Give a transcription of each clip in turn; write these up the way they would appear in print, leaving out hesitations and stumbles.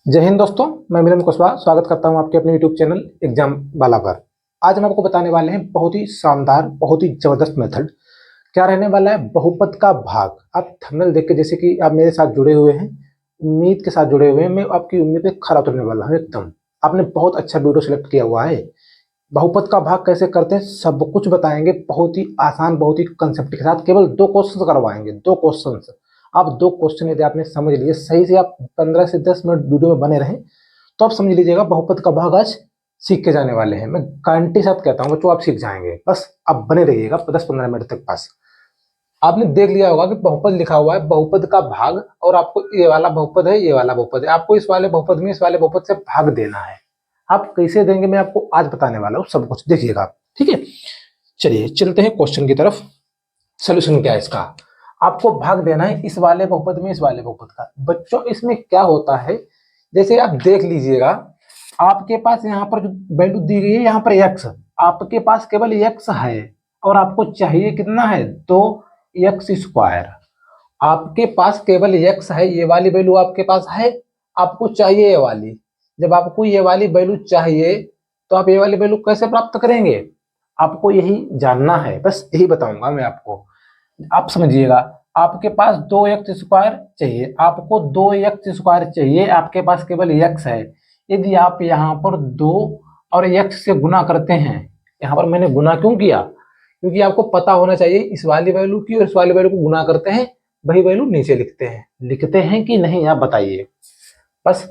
जय हिंद दोस्तों, मैं मिलन कुशवाहा स्वागत करता हूं आपके अपने यूट्यूब चैनल एग्जाम वाला पर। आज हम आपको बताने वाले हैं बहुत ही शानदार, बहुत ही जबरदस्त मेथड। क्या रहने वाला है? बहुपद का भाग। आप थंबनेल देख के जैसे कि आप मेरे साथ जुड़े हुए हैं, उम्मीद के साथ जुड़े हुए हैं, मैं आपकी उम्मीद पे खरा उतरने वाला हूँ एकदम। आपने बहुत अच्छा वीडियो सेलेक्ट किया हुआ है। बहुपद का भाग कैसे करते हैं सब कुछ बताएंगे, बहुत ही आसान, बहुत ही कंसेप्ट के साथ। केवल 2 क्वेश्चन करवाएंगे, 2 क्वेश्चन। आप 2 क्वेश्चन यदि आपने समझ लिए सही से, आप 15 से 10 मिनट वीडियो में बने रहें तो आप समझ लीजिएगा बहुपद का भाग आज सीख के जाने वाले हैं। मैं गारंटी साथ कहता हूँ बच्चों, आप सीख जाएंगे। बस आप बने रहिएगा 10-15 मिनट तक। पास आपने देख लिया होगा कि बहुपद लिखा हुआ है, बहुपद का भाग, और आपको ये वाला बहुपद है, ये वाला बहुपद है, आपको इस वाले बहुपद में इस वाले बहुपद से भाग देना है। आप कैसे देंगे मैं आपको आज बताने वाला हूँ, सब कुछ देखिएगा आप। ठीक है, चलिए चलते हैं क्वेश्चन की तरफ। सोल्यूशन क्या है इसका? आपको भाग देना है इस वाले बहुपद में इस वाले बहुपद का। बच्चों इसमें क्या होता है, जैसे आप देख लीजिएगा, आपके पास यहाँ पर जो वैल्यू दी गई है, यहाँ पर x, आपके पास केवल x है और आपको चाहिए कितना है? 2x²। आपके पास केवल x है, ये वाली वैल्यू आपके पास है, आपको चाहिए ये वाली। जब आपको ये वाली वैल्यू चाहिए तो आप ये वाली वैल्यू कैसे प्राप्त करेंगे? आपको यही जानना है, बस यही बताऊंगा मैं आपको। आप समझिएगा, आपके पास 2x² चाहिए, आपको 2x² चाहिए, आपके पास केवल x है। यदि आप यहाँ पर 2 और x से गुना करते हैं, यहाँ पर मैंने गुना क्यों किया? क्योंकि आपको पता होना चाहिए इस वाली वैल्यू की और इस वाली वैल्यू को गुना करते हैं, वही वैल्यू नीचे लिखते हैं कि नहीं, आप बताइए। बस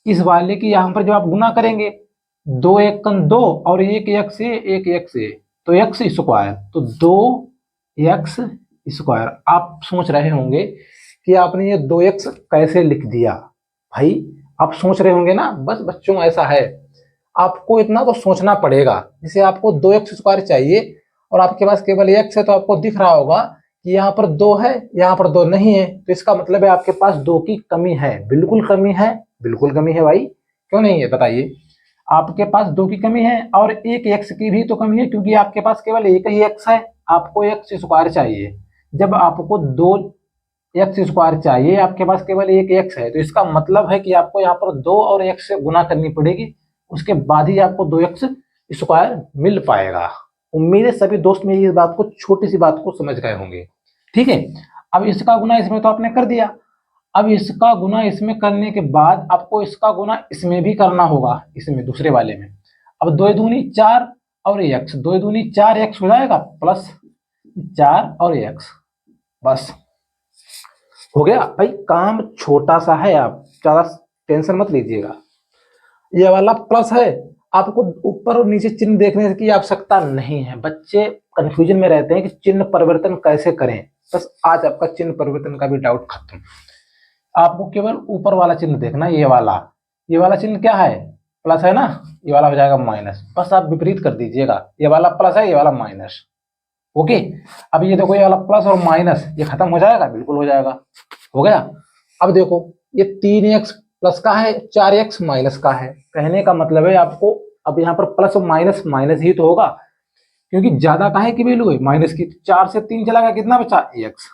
इस वाले की यहाँ पर जब आप गुना करेंगे, 2 1 2 और एक x से एक x से, तो x², तो 2x²। आप सोच रहे होंगे कि आपने ये 2x कैसे लिख दिया भाई, आप सोच रहे होंगे ना। बस बच्चों ऐसा है, आपको इतना तो सोचना पड़ेगा। जैसे आपको 2x² चाहिए और आपके पास केवल x है, तो आपको दिख रहा होगा कि यहाँ पर 2 है, यहाँ पर 2 नहीं है, तो इसका मतलब है आपके पास 2 की कमी है। बिल्कुल कमी है, बिल्कुल कमी है भाई, क्यों नहीं है बताइए। आपके पास 2 की कमी है और एक x की भी तो कमी है, क्योंकि आपके पास केवल एक ही x है, आपको x² चाहिए। जब आपको 2x² चाहिए, आपके पास केवल एक x है, तो इसका मतलब है कि आपको यहाँ पर 2 और x से गुना करनी पड़ेगी, उसके बाद ही आपको 2x² मिल पाएगा। उम्मीद है सभी दोस्त मेरी इस बात को, छोटी सी बात को समझ गए होंगे। ठीक है, अब इसका गुना इसमें तो आपने कर दिया, अब इसका गुना इसमें करने के बाद आपको इसका गुना इसमें भी करना होगा, इसमें दूसरे वाले में। अब 2 दूनी 4 और x, 2 दूनी 4x हो जाएगा, प्लस 4 और x। बस हो गया भाई, काम छोटा सा है, आप ज्यादा टेंशन मत लीजिएगा। ये वाला प्लस है, आपको ऊपर और नीचे चिन्ह देखने की आवश्यकता नहीं है। बच्चे कंफ्यूजन में रहते हैं कि चिन्ह परिवर्तन कैसे करें, बस आज आपका चिन्ह परिवर्तन का भी डाउट खत्म। आपको केवल ऊपर वाला चिन्ह देखना, ये वाला चिन्ह क्या है? प्लस है ना, ये वाला हो जाएगा माइनस। बस आप विपरीत कर दीजिएगा, ये वाला प्लस है, ये वाला माइनस। ओके, अब ये देखो, ये वाला प्लस और माइनस ये खत्म हो जाएगा, बिल्कुल हो जाएगा, हो गया। अब देखो, ये 3x प्लस का है, 4x माइनस का है। कहने का मतलब है आपको, अब यहाँ पर प्लस और माइनस माइनस ही तो होगा, क्योंकि ज्यादा काहे की वैल्यू है माइनस की। 4 से 3 चला गया, कितना बचा? x।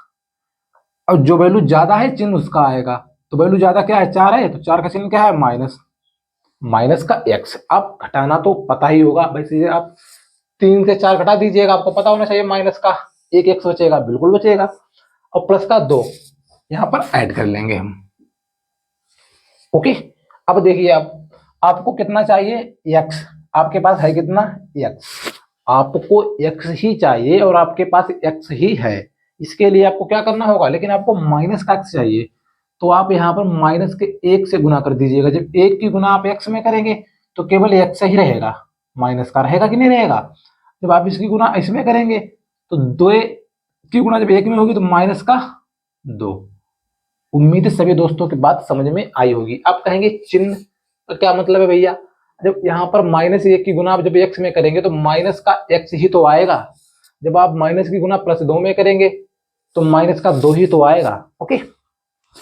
अब जो वैल्यू ज्यादा है चिन्ह उसका आएगा, तो वैल्यू ज्यादा क्या है? 4 है, तो 4 का चिन्ह क्या है? माइनस, माइनस का x। आप घटाना तो पता ही होगा, वैसे आप 3 से 4 घटा दीजिएगा, आपको पता होना चाहिए माइनस का एक x बचेगा, बिल्कुल बचेगा। और प्लस का 2 यहां पर ऐड कर लेंगे हम। ओके, अब देखिए, आपको कितना चाहिए? x। आपके पास है कितना? x। आपको x ही चाहिए और आपके पास x ही है। इसके लिए आपको क्या करना होगा? लेकिन आपको माइनस का x चाहिए, तो आप यहाँ पर माइनस के 1 से गुना कर दीजिएगा। जब 1 की गुना आप x में करेंगे तो केवल x ही रहेगा, माइनस का रहेगा कि नहीं रहेगा? जब आप इसकी गुना इसमें करेंगे तो 2 की गुना जब 1 में होगी तो माइनस का 2। उम्मीद है सभी दोस्तों की बात समझ में आई होगी। आप कहेंगे चिन्ह का क्या मतलब है भैया? जब यहाँ पर -1 की गुना आप जब x में करेंगे तो माइनस का x ही तो आएगा। जब आप माइनस की गुना +2 में करेंगे तो माइनस का 2 ही तो आएगा। ओके,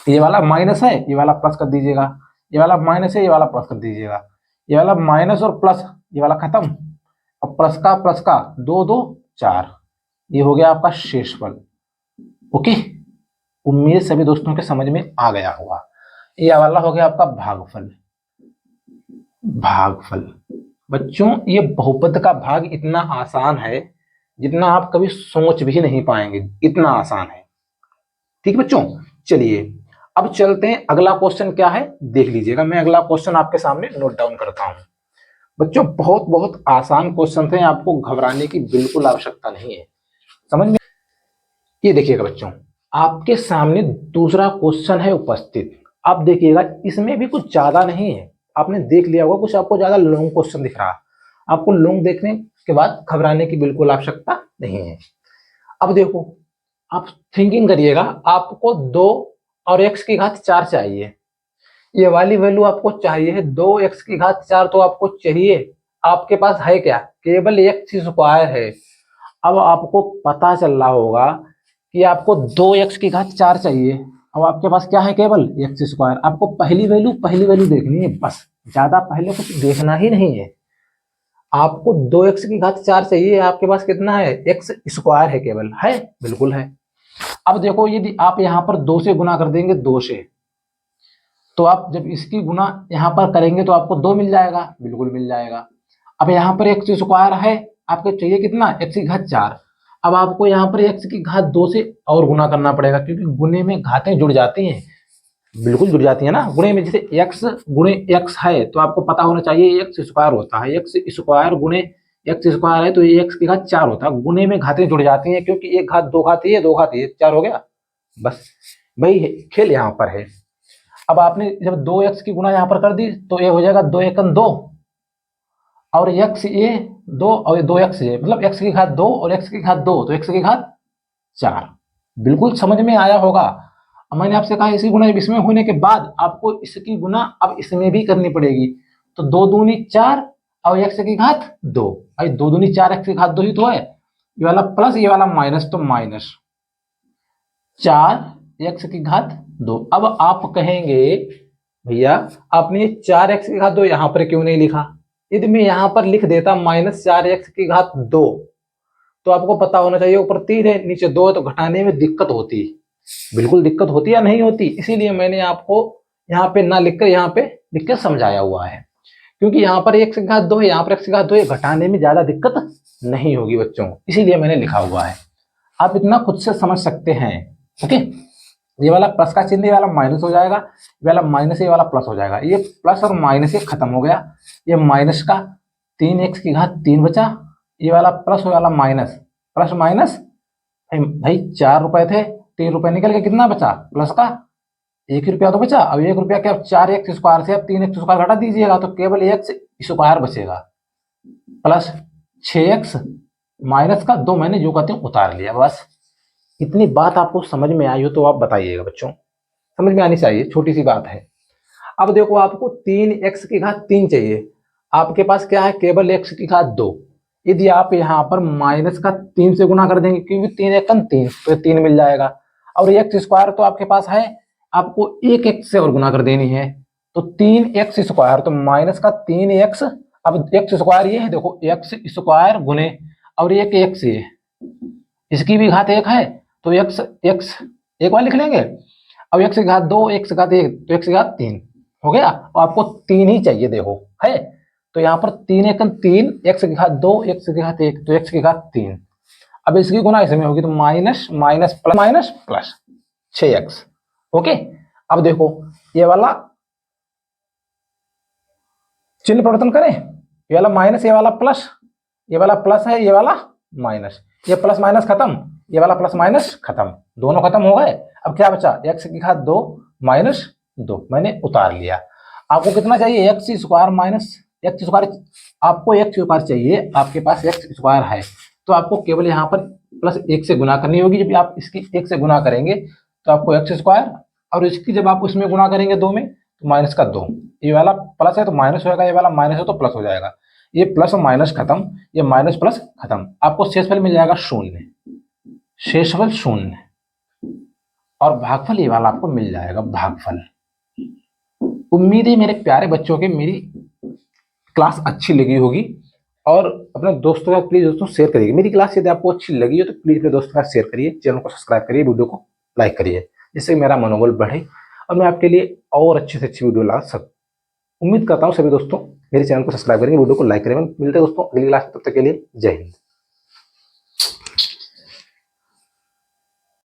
ये वाला माइनस है, ये वाला प्लस कर दीजिएगा, ये वाला माइनस है, ये वाला प्लस कर दीजिएगा, ये वाला माइनस और प्लस, ये वाला खत्म। अब प्लस का 2 2 4, ये हो गया आपका शेषफल। ओके, उम्मीद सभी दोस्तों के समझ में आ गया होगा। ये वाला हो गया आपका भागफल। भागफल। बच्चों ये बहुपद का भाग इतना आसान है जितना आप कभी सोच भी नहीं पाएंगे, इतना आसान है। ठीक है बच्चों, चलिए अब चलते हैं। अगला क्वेश्चन क्या है देख लीजिएगा। मैं अगला क्वेश्चन आपके सामने नोट डाउन करता हूं। बच्चों बहुत बहुत आसान क्वेश्चन थे, आपको घबराने की बिल्कुल आवश्यकता नहीं है, समझ में। ये देखिएगा बच्चों, आपके सामने दूसरा क्वेश्चन है उपस्थित। आप देखिएगा इसमें भी कुछ ज्यादा नहीं है, आपने देख लिया होगा कुछ आपको ज्यादा लॉन्ग क्वेश्चन दिख रहा। आपको लॉन्ग देखने के बाद घबराने की बिल्कुल आवश्यकता नहीं है। अब देखो, आप थिंकिंग करिएगा, आपको 2 और x की घात 4 चाहिए। ये वाली वैल्यू आपको चाहिए है 2x की घात 4, तो आपको चाहिए, आपके पास है क्या, केवल x स्क्वायर है। अब आपको पता चल रहा होगा कि आपको 2x की घात 4 चाहिए। अब आपके पास क्या है, केवल x स्क्वायर। आपको पहली वैल्यू देखनी है बस, ज्यादा पहले कुछ देखना ही नहीं है। आपको 2x की घात 4 चाहिए, आपके पास कितना है, x स्क्वायर है, केवल है, बिल्कुल है। अब देखो यदि आप यहाँ पर 2 से गुना कर देंगे, 2 से, तो आप जब इसकी गुना यहाँ पर करेंगे तो आपको 2 मिल जाएगा, बिल्कुल मिल जाएगा। अब यहाँ पर एक्स स्क्वायर है, आपको चाहिए कितना, एक्स की घात 4। अब आपको यहाँ पर एक्स की घात 2 से और गुना करना पड़ेगा, क्योंकि गुणे में घातें जुड़ जाती हैं, बिल्कुल जुड़ जाती है ना गुणे में। जैसे एक्स गुणे एक्स है तो आपको पता होना चाहिए एक्स स्क्वायर होता है, एक्स स्क्वायर गुणे एक्स स्क्वायर है तो ये एक्स की घात 4 होता है। गुणे में घातें जुड़ जाती हैं, क्योंकि एक घात 2 घात ये 2 घात ये 4 हो गया, बस वही खेल यहाँ पर है। अब आपने जब 2x की गुना यहाँ पर कर दी तो ये हो जाएगा 2 एकम 2 और x ये 2 और 2x ये, मतलब x की घात 2 और x की घात 2 तो x की घात 4। बिल्कुल समझ में आया होगा। अब मैंने आपसे कहा इसकी गुना जब इसमें होने के बाद आपको इसकी गुना अब इसमें भी करनी पड़ेगी, तो 2 दूनी 4 और x की घात 2, भाई 2 दूनी 4 x की घात 2 ही तो है। ये वाला प्लस ये वाला माइनस, तो माइनस 4 x की घात 2। अब आप कहेंगे भैया आपने 4x की घात 2 यहां पर क्यों नहीं लिखा। यदि मैं यहां पर लिख देता -4x की घात 2, तो आपको पता होना चाहिए ऊपर 3 है नीचे 2 है, तो घटाने में दिक्कत होती, बिल्कुल दिक्कत होती या नहीं होती। इसीलिए मैंने आपको यहाँ पे ना लिखकर यहाँ पे लिख कर समझाया हुआ है, क्योंकि यहाँ पर x की घात 2 है, यहाँ पर x की घात 2 है, घटाने में ज्यादा दिक्कत नहीं होगी बच्चों, इसीलिए मैंने लिखा हुआ है। आप इतना खुद से समझ सकते हैं। ओके, ये वाला प्लस का चिन्ह, ये वाला माइनस हो जाएगा, ये वाला माइनस, ये वाला प्लस हो जाएगा। ये प्लस और माइनस ये खत्म हो गया। ये माइनस का 3x की घात 3 बचा, ये वाला प्लस हो वाला माइनस, प्लस माइनस भाई 4 रुपए थे, 3 रुपए निकल के कितना बचा, प्लस का 1 ही रुपया तो बचा। अब 1 रुपया क्या, 4x स्क्वायर से अब 3x स्क्वायर घटा दीजिएगा तो केवल x स्क्वायर बचेगा, प्लस 6x माइनस का 2 मैंने जो कहते हैं उतार लिया। बस इतनी बात आपको समझ में आई हो तो आप बताइएगा बच्चों, समझ में आनी चाहिए, छोटी सी बात है। अब देखो आपको 3x की घात 3 चाहिए, आपके पास क्या है, केवल x की घात 2। यदि आप यहाँ पर माइनस का 3 से गुना कर देंगे, क्योंकि 3 एकम 3 तो 3 मिल जाएगा, और x स्क्वायर तो आपके पास है, आपको एक x से और गुना कर देनी है, तो 3x स्क्वायर, तो माइनस का 3x। अब x स्क्वायर ये है, देखो x स्क्वायर गुने और एक x ये, इसकी भी घात 1 है तो x x एक बार लिख लेंगे। अब x की घात 2 x की घात 1 तो x की घात 3 हो गया, और आपको 3 ही चाहिए, देखो है, तो यहाँ पर 3 एकम 3, x की घात 2 x की घात 1 तो x की घात 3। अब इसकी गुना इसमें होगी तो minus minus plus 6x। Okay, अब देखो ये वाला चिन्ह परिवर्तन करें, ये वाला माइनस ये वाला प्लस, ये वाला प्लस है ये वाला माइनस, ये प्लस माइनस खत्म, ये वाला प्लस माइनस खत्म, दोनों खत्म हो गए। अब क्या बचा, x की घात 2 माइनस 2 मैंने उतार लिया। आपको कितना चाहिए, x square minus x square, आपको x स्क्वायर चाहिए, आपके पास x स्क्वायर है तो आपको केवल यहाँ पर प्लस 1 से गुना करनी होगी। जब आप इसकी 1 से गुना करेंगे तो आपको x स्क्वायर, और इसकी जब आप उसमें गुना करेंगे 2 में तो माइनस का 2, ये वाला प्लस है तो माइनस होगा, ये वाला माइनस है तो प्लस हो जाएगा। ये प्लस और माइनस खत्म, ये माइनस प्लस खत्म, आपको शेषफल मिल जाएगा 0, शेषफल 0, और भागफल ये वाला आपको मिल जाएगा भागफल। उम्मीद है मेरे प्यारे बच्चों के मेरी क्लास अच्छी लगी होगी, और अपने दोस्तों का प्लीज दोस्तों शेयर करिए। मेरी क्लास यदि आपको अच्छी लगी हो तो प्लीज अपने दोस्तों का शेयर करिए, चैनल को सब्सक्राइब करिए, वीडियो को लाइक करिए, जिससे मेरा मनोबल बढ़े और मैं आपके लिए और अच्छी से अच्छी वीडियो ला सकूं। उम्मीद करता हूँ सभी दोस्तों मेरे चैनल को सब्सक्राइब करेंगे, वीडियो को लाइक करेंगे। मिलते हैं दोस्तों अगली क्लास में, तब तक के लिए जय हिंद।